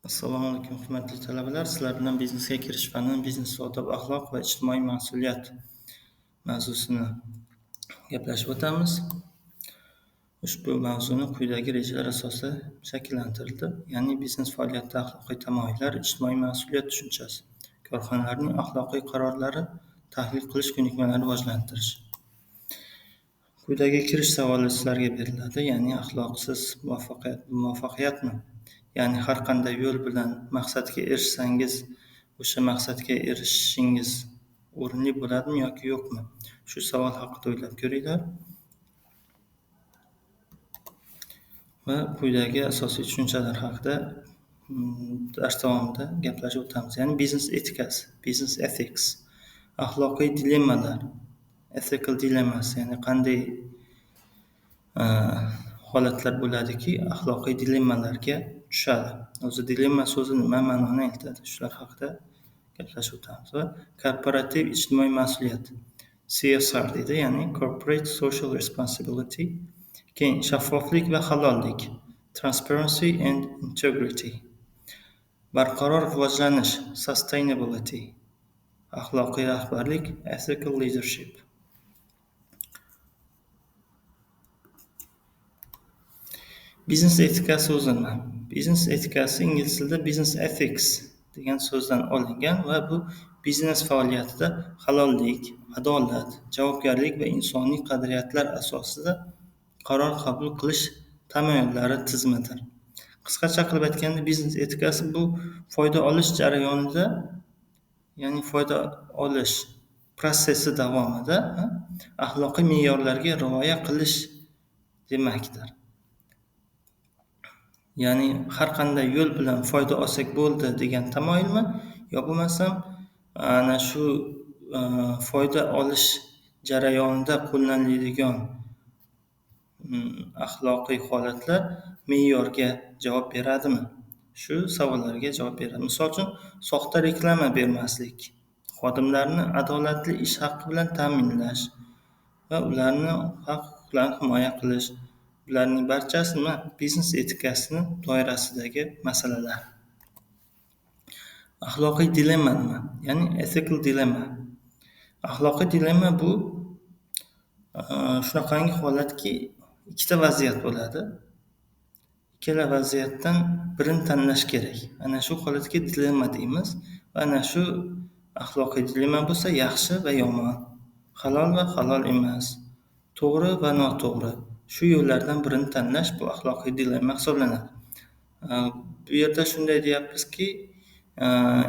Assalomu alaykum, hurmatli talabalar. Sizlar bilan biznesga kirish fani, biznes odob, axloq va ijtimoiy mas'uliyat mavzusini gaplashib o'tamiz. Ushbu mavzuni quyidagi rejalar asosida shakllantirildi. Ya'ni biznes faoliyatida axloqiy tamoyillar, ijtimoiy mas'uliyat tushunchasi, korxonalarning axloqiy qarorlari, tahlil qilish ko'nikmalarini rivojlantirish. Quyidagi kirish savoli sizlarga beriladi, ya'ni axloqsiz muvaffaqiyatmi? Ya'ni har qanday yo'l bilan maqsadga erishsangiz, o'sha maqsadga erishishingiz o'rinli bo'ladimi yoki yo'qmi? Shu savol haqida o'ylab ko'ringlar. Va quyidagi asosiy tushunchalar haqida dars davomida gaplashib o'tamiz. Ya'ni biznes etikasi, business ethics, axloqiy dilemmalar, ethical dilemmas, ya'ni qanday holatlar bo'ladiki, axloqiy dilemmalarga tushadi. O'zi dilemma so'zi nima ma'noni aytadi? Shular haqida gaplashib o'tamiz. Va korporativ ijtimoiy mas'uliyat, CSR deydi, ya'ni corporate social responsibility. Keyin shaffoflik va halollik, transparency and integrity. Barqaror rivojlanish, sustainability. Axloqiy rahbarlik, ethical leadership. Biznes etikasi o'zi nima? Biznes etikasi ingliz tilida business ethics degan so'zdan olingan va bu biznes faoliyatida halollik, adolat, javobgarlik va insoniy qadriyatlar asosida qaror qabul qilish tamoyillari tizimidir. Qisqacha qilib aytganda, biznes etikasi bu foyda olish jarayonida, ya'ni foyda olish prosessi davomida axloqiy me'yorlarga rioya qilish demakdir. Ya'ni har qanday yo'l bilan foyda olsak bo'ldi degan tamoyilmi, yo bo'lmasam ana shu foyda olish jarayonida qo'llaniladigan axloqiy holatlar me'yorga javob beradimi? Shu savollarga javob beradi. Misol uchun, soxta reklama bermaslik, xodimlarni adolatli ish haqqi bilan ta'minlash va ularni haq-huquqlarini himoya qilish. Bularning barchasi biznes etikasini doirasidagi masalalar. Axloqiy dilemma nima? Ya'ni ethical dilemma. Axloqiy dilemma bu shunaqangi holatki, ikkita vaziyat bo'ladi. Ikkala vaziyatdan birini tanlash kerak. Ana shu holatga dilemma deymiz. Va ana shu axloqiy dilemma bo'lsa, yaxshi va yomon, halol va halol emas, to'g'ri va noto'g'ri. Shu yo'llardan birini tanlash bu axloqiy dilemma hisoblanadi. Bu yerda shunday deyapmizki,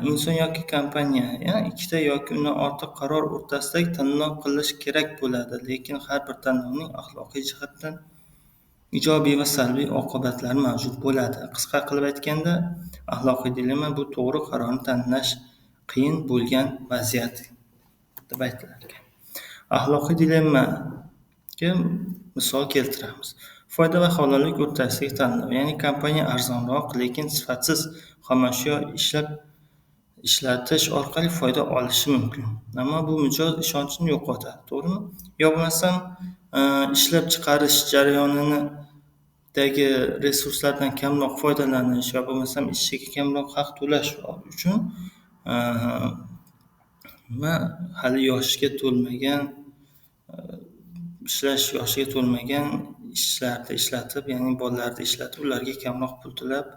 inson yoki kompaniya ikkita yoki undan ortiq qaror o'rtasidagi tanlov qilish kerak bo'ladi, lekin har bir tanlovning axloqiy jihatdan ijobiy va salbiy oqibatlari mavjud bo'ladi. Qisqa qilib aytganda, axloqiy dilemma bu to'g'ri qarorni tanlash qiyin bo'lgan vaziyat deb aytiladi. Axloqiy dilemmaga misol keltiramiz. Foyda va halollik o'rtasidagi tanlov, ya'ni kompaniya arzonroq, lekin sifatsiz xomashyo ishlatish orqali foyda olishi mumkin. Ammo bu mijoz ishonchni yo'qotadi, to'g'rimi? Yo bo'lmasam, ishlab chiqarish jarayonidagi resurslardan kamroq foydalanish yo bo'lmasam ishchiga kamroq haq to'lash uchun hali yoshiga to'lmagan ishlash yoshiga to'lmagan ishlarda ishlatib, ya'ni bolalarni ishlatib, ularga kamroq pul to'lab,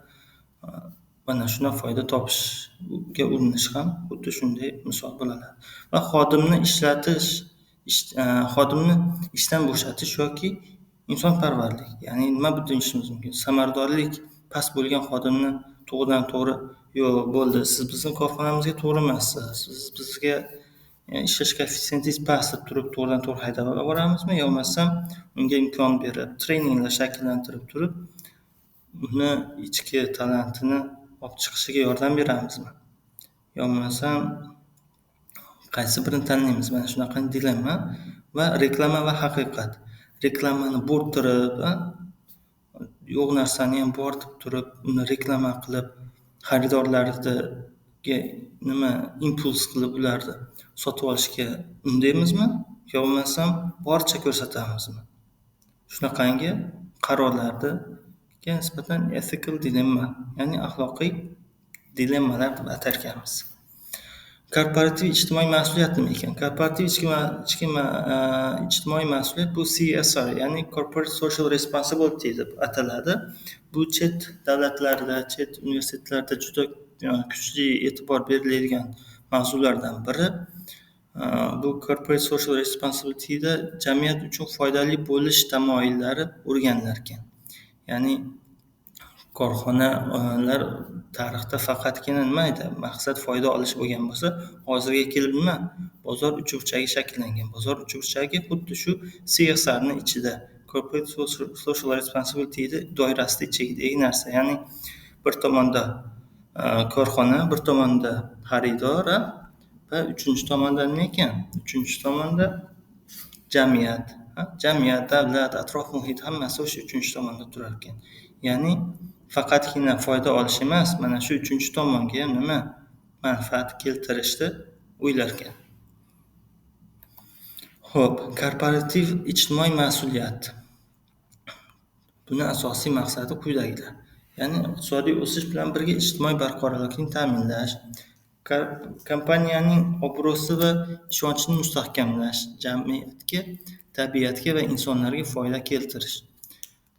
mana shunday foyda topishga urinish ham xuddi shunday misol bo'ladi. Va xodimni ishdan bo'shatish yoki insonparvarlik. Ya'ni nima deyishimiz mumkin? Samaradorlik past bo'lgan xodimni to'g'ridan to'g'ri, yo'q, bo'ldi, siz bizning korxonamizga to'g'ri emassiz, siz bizga ishlash koeffitsiyingiz past deb turib to'g'ridan to'g'ri haydab yuboramizmi, yo bo'lmasam unga imkon berib, treninglar shakllantirib turib, uni ichki talantini olib chiqishiga yordam beramizmi? Yo bo'lmasam qaysi birini tanlaymiz? Mana shunaqa dilemma. Va reklama va haqiqat. Reklamani bo'rttirib, yo'q narsani ham bor deb turib, uni reklama qilib, xaridorlarga impuls qilib ularni sotib olishga undaymizmi? Yo bo'lmasam boricha ko'rsatamizmi? Shunaqangi qarorlarga nisbatan ethical dilemma, ya'ni axloqiy dilemmalar deb atar ekanmiz. Korporativ ijtimoiy mas'uliyat nima ekan? Korporativ ijtimoiy mas'uliyat bu CSR, ya'ni Corporate Social Responsibility deb ataladi. Bu chet davlatlarda, chet universitetlarda juda kuchli e'tibor beriladigan mavzulardan biri. Bu Corporate Social Responsibility'da jamiyat uchun foydali bo'lish tamoyillari o'rganilar ekan. Ya'ni korxonalar tarixda faqatgina nima edi? Maqsad foyda olish bo'lgan bo'lsa, hozirga kelib nima? Bozor uchburchagi shakllangan. Bozor uchburchagi xuddi shu CSR ning ichida, Corporate Social Responsibility doirasida ichidagi narsa. Ya'ni bir tomonda korxona, bir tomonda xaridor va uchinchi tomonda nima ekan? Uchinchi tomonda jamiyat. Jamiyat, davlat, atrof muhit hammasi o'sha uchinchi tomonda turar ekan. Ya'ni faqatgina foyda olish emas, mana shu uchinchi tomonga ham nima manfaat keltirishni o'ylar ekan. Xo'p, korporativ ijtimoiy mas'uliyat. Buni asosiy maqsadi quyidagilar. Ya'ni iqtisodiy o'sish bilan birga ijtimoiy barqarorlikni ta'minlash, kompaniyaning obro'si va ishonchini mustahkamlash, jamiyatga, tabiatga va insonlarga foyda keltirish.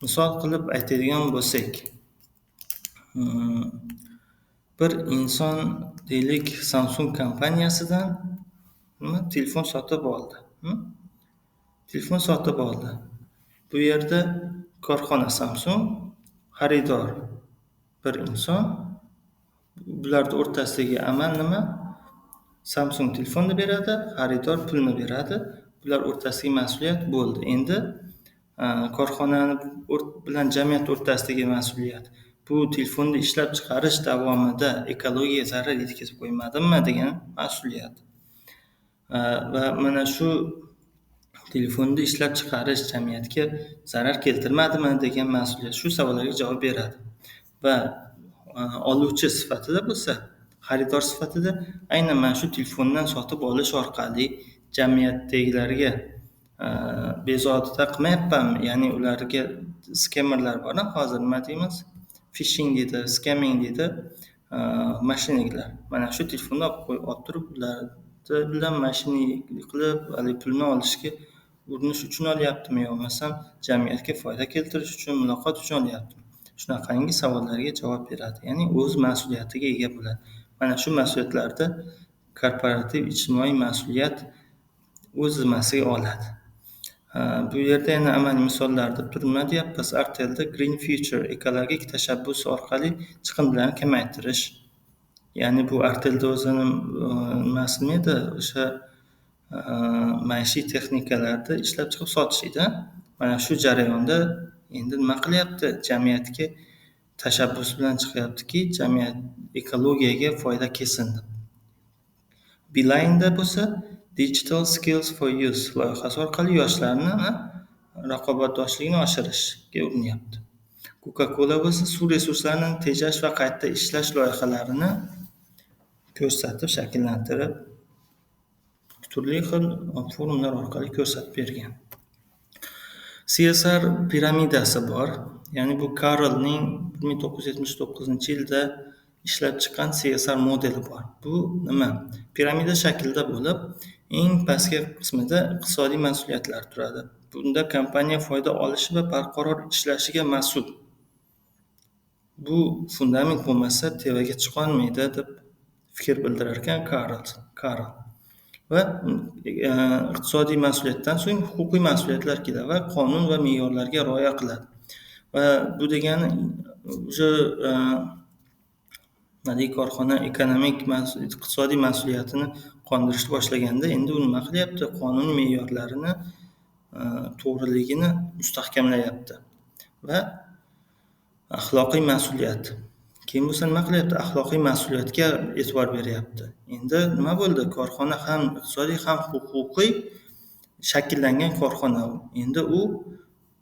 Misol qilib aytadigan bo'lsak, bir inson deylik Samsung kompaniyasidan telefon sotib oldi. Telefon sotib oldi. Bu yerda korxona Samsung, xaridor bir inson. Bularning o'rtasidagi amal nima? Samsung telefonni beradi, xaridor pulni beradi. Bular o'rtasidagi mas'uliyat bo'ldi. Endi korxonani bilan jamiyat o'rtasidagi mas'uliyat. Bu telefonni ishlab chiqarish davomida ekologiyaga zarar yetkazib qo'ymadimmi degan mas'uliyat. Va mana shu telefonni ishlab chiqarish jamiyatga zarar keltirmadimi degan mas'uliyat. Shu savollarga javob beradi. Va oluvchi sifatida bo'lsa, xaridor sifatida aynan mana shu telefondan sotib olish orqali jamiyatdagilarga bezovta qilmayapmanmi? Ya'ni ularga skemerlar bor, hozir nima deymiz? Phishing deydi, scamming deydi, mashinaliklar. Mana shu telefonni olib turib, ular bilan mashinalik qilib, pulni olishga urinish uchun olyaptimi yo bo'lmasam jamiyatga foyda keltirish uchun, muloqot uchun olyaptimi? Shunaqangi savollarga javob beradi. Ya'ni o'z mas'uliyatiga ega bo'ladi. Mana shu mas'uliyatlarda korporativ ijtimoiy mas'uliyat o'z zimmasiga oladi. Bu yerda yana amaliy misollar deb turib nima deyapmiz? Artelda Green Future ekologik tashabbus orqali chiqindilarni kamaytirish. Ya'ni bu Artelda o'zini nimasi edi? O'sha maishiy texnikalarni ishlab chiqib sotishida. Mana shu jarayonda endi nima qilyapti? Jamiyatga tashabbus bilan chiqyaptiki, jamiyat ekologiyaga foyda kelsin deb. Beeline'da bo'lsa Digital Skills for Youth loyihasi orqali yoshlarni raqobatbardoshligini oshirishga urinyapti. Coca-Cola bo'lsa suv resurslarini tejash va qayta ishlash loyihalarini ko'rsatib, shakllantirib, turli xil forumlar orqali ko'rsatib bergan. CSR piramidasi bor. Ya'ni bu Carrollning 1979-yilda ishlab chiqqan CSR modeli bor. Bu nima? Piramida shaklida bo'lib, eng pastki qismida iqtisodiy mas'uliyatlar turadi. Bunda kompaniya foyda olishi va barqaror ishlashiga mas'ul. Bu fundament bo'lmasa tevaga chiqolmaydi deb fikr bildirar ekan Carroll. Va iqtisodiy mas'uliyatdan so'ng huquqiy mas'uliyatlar keladi va qonun va me'yorlarga rioya qiladi. Va bu degani o'sha korxona ekonomik iqtisodiy mas'uliyatini qondirishni boshlaganda endi u nima qilyapti? Qonun me'yorlarini to'g'riligini mustahkamlayapti va axloqiy mas'uliyat. Keyin bo'lsa nima qilyapti? Axloqiy mas'uliyatga e'tibor beryapti. Endi nima bo'ldi? Korxona ham iqtisodiy ham huquqiy shakllangan korxona. Endi u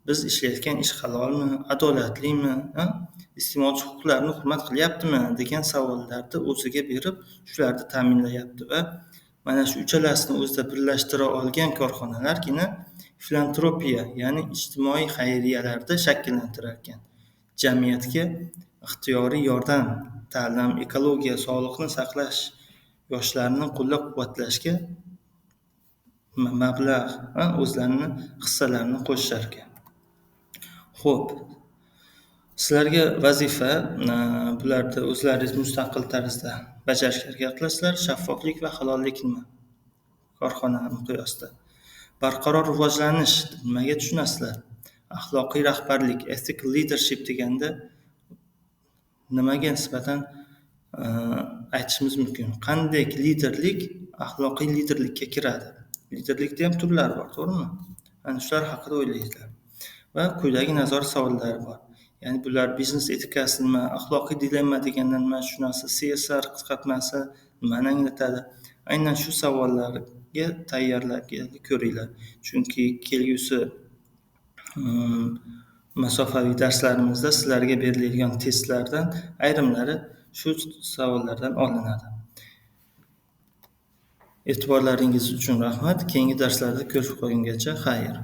biz ishlayotgan ish halolmi, adolatlimi, iste'molchi huquqlarini hurmat qilyaptimi degan savollarni o'ziga berib, shularni ta'minlayapti va mana shu uchalasini o'zida birlashtira olgan korxonalargina filantropiya, ya'ni ijtimoiy xayriyalarda shakllantirar ekan. jamiyatga ixtiyoriy yordam, ta'lim, ekologiya, sog'liqni saqlash, yoshlarni qo'llab-quvvatlashga mablag' va o'zlarini hissalarini qo'shishar ekan. Xo'p, sizlarga vazifa bularni o'zlaringiz mustaqil tarzda bajarishga harakat qilasizlar. Shaffoflik va halollik nima? Korxona miqyosida. Barqaror rivojlanish nimaga tushunasizlar? Axloqiy rahbarlik, ethical leadership deganda nimaga nisbatan aytishimiz mumkin? Qanday liderlik axloqiy liderlikka kiradi? Liderlikda ham turlari bor, to'g'rimi? Ana shular haqida o'ylaysizlar. Va quyidagi nazorat savollari bor. Ya'ni bular biznes etikasi nima, axloqiy dilemma deganda nima tushunasiz, CSR qisqartmasi nimani anglatadi? Aynan shu savollarga tayyorlab ko'ringlar. Chunki kelgusi masofaviy darslarimizda sizlarga beriladigan testlardan ayrimlari shu savollardan olinadi. E'tiborlaringiz uchun rahmat. Keyingi darslarda ko'rishib qolgungacha xayr.